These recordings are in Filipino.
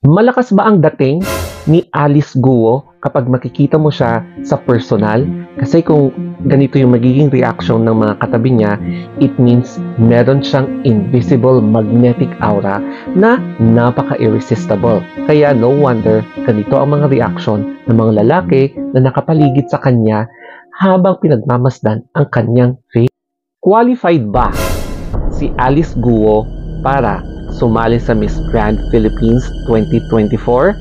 Malakas ba ang dating ni Alice Guo kapag makikita mo siya sa personal? Kasi kung ganito yung magiging reaction ng mga katabi niya, it means meron siyang invisible magnetic aura na napaka-irresistible. Kaya no wonder ganito ang mga reaction ng mga lalaki na nakapaligid sa kanya habang pinagmamasdan ang kanyang face. Qualified ba si Alice Guo para sumali sa Miss Grand Philippines 2024?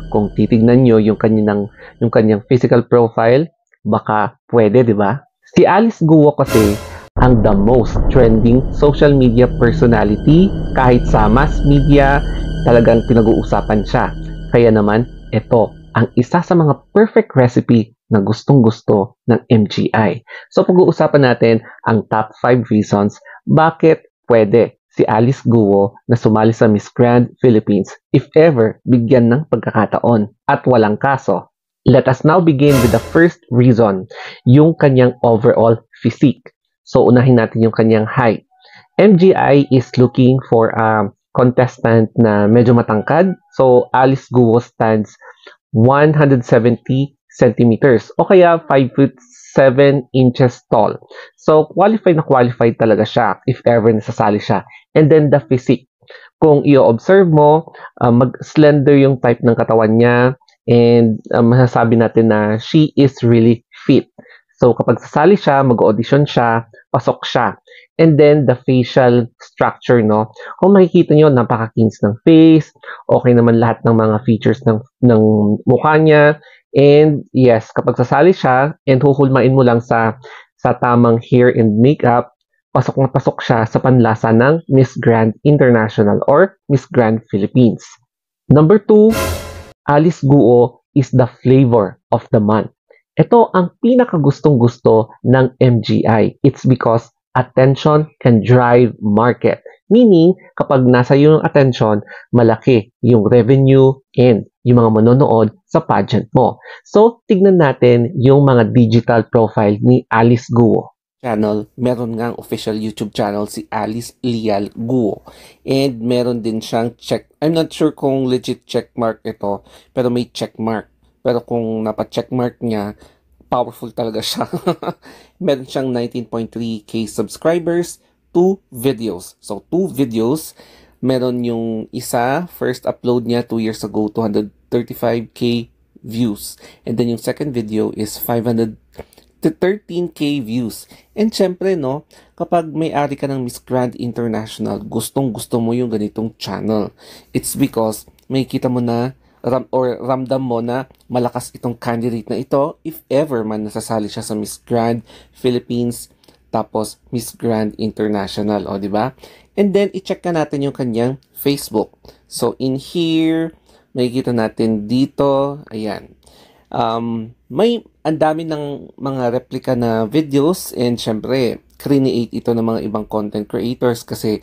Kung titignan nyo yung kanyang physical profile, baka pwede, di ba? Si Alice Guo kasi ang the most trending social media personality. Kahit sa mass media, talagang pinag-uusapan siya. Kaya naman, ito ang isa sa mga perfect recipe na gustong-gusto ng MGI. So pag-uusapan natin ang top 5 reasons bakit pwede si Alice Guo na sumali sa Miss Grand Philippines if ever bigyan ng pagkakataon at walang kaso. Let us now begin with the first reason, yung kanyang overall physique. So unahin natin yung kanyang height. MGI is looking for a contestant na medyo matangkad. So Alice Guo stands 170 centimeters o kaya 5'7" tall. So, qualified na qualified talaga siya if ever nasasali siya. And then the physique. Kung i-observe mo, mag-slender yung type ng katawan niya and masasabi natin na she is really fit. So, kapag sasali siya, mag-audition siya, pasok siya. And then, the facial structure, no? Kung makikita nyo, napaka-kings ng face, okay naman lahat ng mga features ng mukha niya. And yes, kapag sasali siya and huhulmain mo lang sa tamang hair and makeup, pasok na pasok siya sa panlasa ng Miss Grand International or Miss Grand Philippines. Number 2, Alice Guo is the flavor of the month. Ito ang pinakagustong-gusto ng MGI. It's because attention can drive market. Meaning, kapag nasa iyo yung attention, malaki yung revenue and yung mga manonood sa pageant mo. So, tignan natin yung mga digital profile ni Alice Guo. Channel, meron ngang official YouTube channel si Alice Lial Guo. And meron din siyang I'm not sure kung legit checkmark ito, pero may checkmark. Pero kung napa-checkmark niya, powerful talaga siya. Meron siyang 19.3k subscribers, 2 videos. So, 2 videos. Meron yung isa, first upload niya 2 years ago, 235k views. And then yung second video is 513k views. And syempre, no, kapag may-ari ka ng Miss Grand International, gustong-gusto mo yung ganitong channel. It's because may kita mo na ramdam mo na malakas itong candidate na ito if ever man nasasali siya sa Miss Grand Philippines tapos Miss Grand International, o di ba? And then i-check ka natin yung kanyang Facebook. So in here, makikita natin dito, ayan. May ang dami ng mga replica na videos and syempre create ito ng mga ibang content creators kasi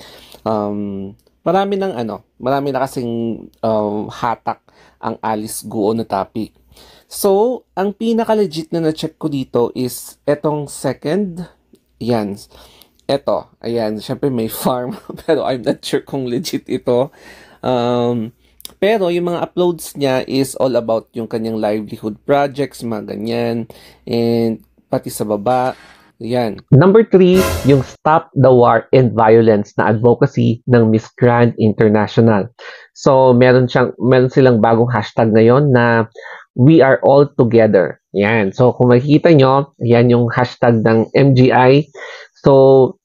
marami na kasing hatak ang Alice Guo na topic. So, ang pinaka-legit na na-check ko dito is etong second. Yan. Eto. Ayan. Siyempre may farm. Pero I'm not sure kung legit ito. Pero yung mga uploads niya is all about yung kanyang livelihood projects, mga ganyan. And pati sa baba. Yan. Number 3, yung Stop the War and Violence na advocacy ng Miss Grand International. So, meron silang bagong hashtag ngayon na We Are All Together. Yan. So, kung makikita nyo, yan yung hashtag ng MGI. So,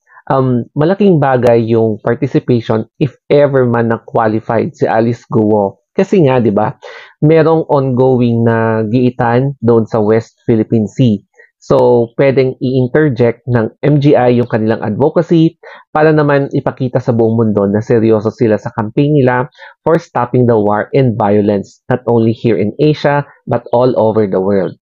malaking bagay yung participation if ever man na-qualified si Alice Guo. Kasi nga, di ba, merong ongoing na giitan doon sa West Philippine Sea. So, pwedeng i-interject ng MGI yung kanilang advocacy para naman ipakita sa buong mundo na seryoso sila sa campaign nila for stopping the war and violence not only here in Asia but all over the world.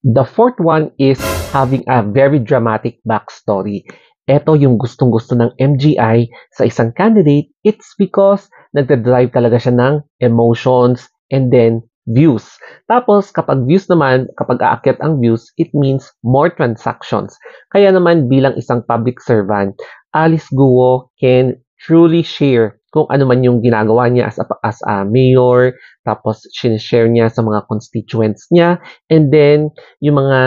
The fourth one is having a very dramatic backstory. Ito yung gustong-gusto ng MGI sa isang candidate. It's because nagdadrive talaga siya ng emotions and then views. Tapos, kapag views naman, kapag aakyat ang views, it means more transactions. Kaya naman, bilang isang public servant, Alice Guo can truly share kung ano man yung ginagawa niya as a mayor, tapos sinishare niya sa mga constituents niya, and then yung mga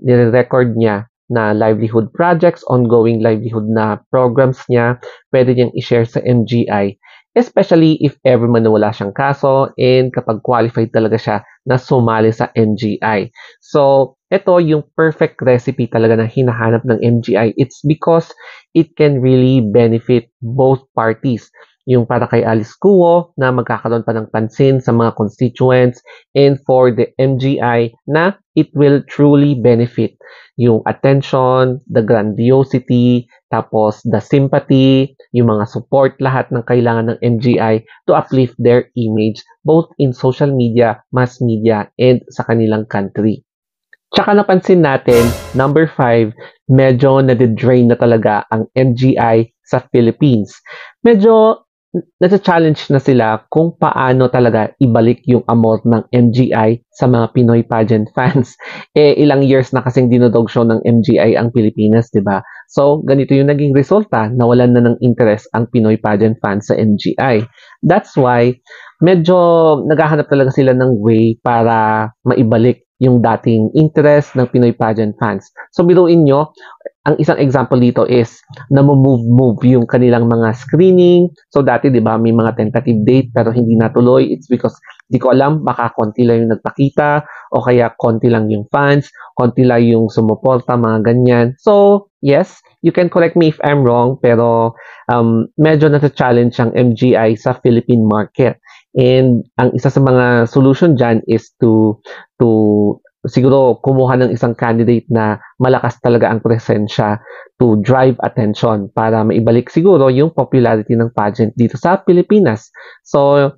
nire-record niya na livelihood projects, ongoing livelihood na programs niya, pwede niyang i-share sa MGI, especially if ever man na wala siyang kaso and kapag qualified talaga siya na sumali sa MGI. So, ito yung perfect recipe talaga na hinahanap ng MGI. It's because it can really benefit both parties. Yung para kay Alice Cuo na magkakaroon pa ng pansin sa mga constituents, and for the MGI na it will truly benefit yung attention, the grandiosity, tapos the sympathy, yung mga support, lahat ng kailangan ng MGI to uplift their image both in social media, mass media, and sa kanilang country. Tsaka napansin natin, number 5, medyo nade-drain na talaga ang MGI sa Philippines. Medyo nasa-challenge na sila kung paano talaga ibalik yung amor ng MGI sa mga Pinoy pageant fans. Ilang years na kasing dinodog show ng MGI ang Pilipinas, di ba? So, ganito yung naging resulta, nawalan na ng interest ang Pinoy pageant fans sa MGI. That's why, medyo naghahanap talaga sila ng way para maibalik yung dating interest ng Pinoy pageant fans. So, biruin nyo, ang isang example dito is move yung kanilang mga screening. So dati 'di ba may mga tentative date pero hindi natuloy. It's because di ko alam baka konti lang yung nagpakita o kaya konti lang yung fans, konti lang yung sumuporta, mga ganyan. So yes, you can correct me if I'm wrong pero medyo nasa-challenge ang MGI sa Philippine market. And ang isa sa mga solution dyan is to siguro kumuha ng isang candidate na malakas talaga ang presensya to drive attention para maibalik siguro yung popularity ng pageant dito sa Pilipinas. So,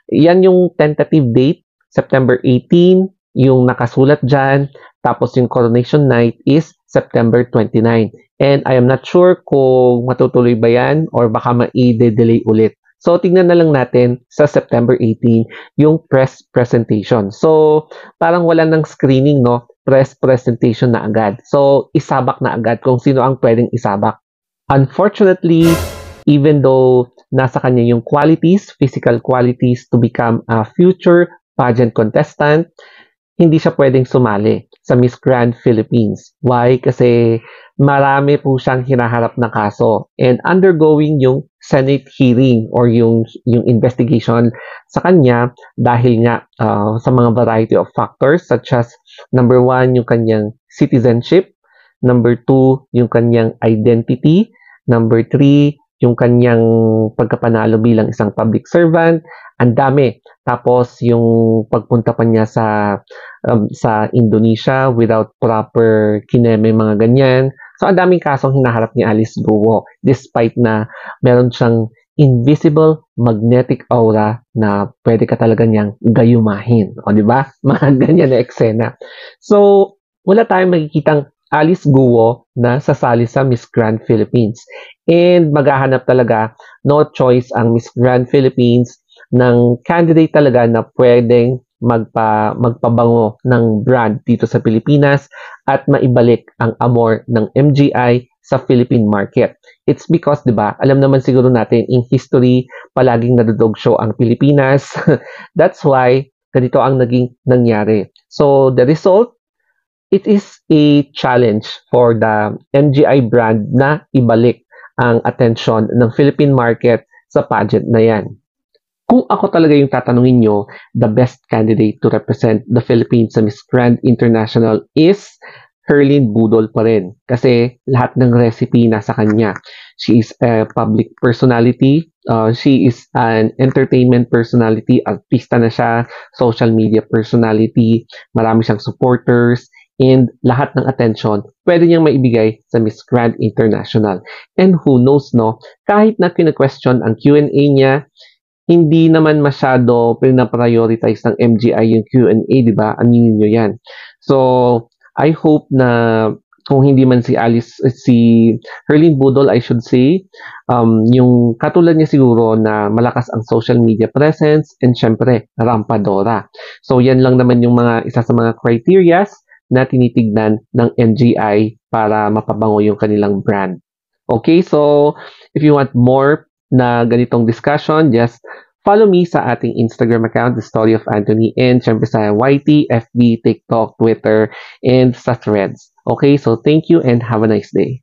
yan yung tentative date, September 18, yung nakasulat dyan. Tapos yung coronation night is September 29. And I am not sure kung matutuloy ba yan or baka ma-delay ulit. So, tingnan na lang natin sa September 18 yung press presentation. So, parang wala ng screening, no? Press presentation na agad. So, isabak na agad kung sino ang pwedeng isabak. Unfortunately, even though nasa kanya yung qualities, physical qualities to become a future pageant contestant, hindi siya pwedeng sumali sa Miss Grand Philippines. Why? Kasi marami po siyang hinaharap na kaso and undergoing yung Senate hearing or yung investigation sa kanya dahil nga sa mga variety of factors such as number 1, yung kanyang citizenship, number 2, yung kanyang identity, number 3, yung kanyang pagkapanalo bilang isang public servant, ang dami. Tapos yung pagpunta pa niya sa Indonesia without proper kineme, mga ganyan. So ang daming kasong hinaharap ni Alice Guo despite na meron siyang invisible magnetic aura na pwede ka talaga niyang gayumahin. O di ba? Mga ganyan na eksena. So wala tayong makikitang Alice Guo na sasali sa Miss Grand Philippines. And maghahanap talaga, no choice ang Miss Grand Philippines ng candidate talaga na pwedeng magpabango ng brand dito sa Pilipinas at maibalik ang amor ng MGI sa Philippine market. It's because, di ba, alam naman siguro natin in history, palaging nadodog show ang Pilipinas. That's why ganito ang naging nangyari. So the result, it is a challenge for the MGI brand na ibalik ang attention ng Philippine market sa pageant na yan. Kung ako talaga yung tatanungin nyo, the best candidate to represent the Philippines sa Miss Grand International is Herlyn Budol pa rin. Kasi lahat ng recipe nasa kanya. She is a public personality. She is an entertainment personality. Artista na siya. Social media personality. Marami siyang supporters. And lahat ng attention, pwede niyang maibigay sa Miss Grand International. And who knows, no? Kahit na kina-question ang Q&A niya, hindi naman masyado pinaprioritize ng MGI yung Q&A, di ba? Aminin nyo yan. So, I hope na kung hindi man si Herlyn Budol, I should say, yung katulad niya siguro na malakas ang social media presence and syempre, rampadora. So, yan lang naman yung isa sa mga criterias na tinitignan ng MGI para mapabango yung kanilang brand. Okay, so if you want more na ganitong discussion, just follow me sa ating Instagram account, The Story of Anthony, and syempre sa YT, FB, TikTok, Twitter, and sa Threads. Okay, so thank you and have a nice day.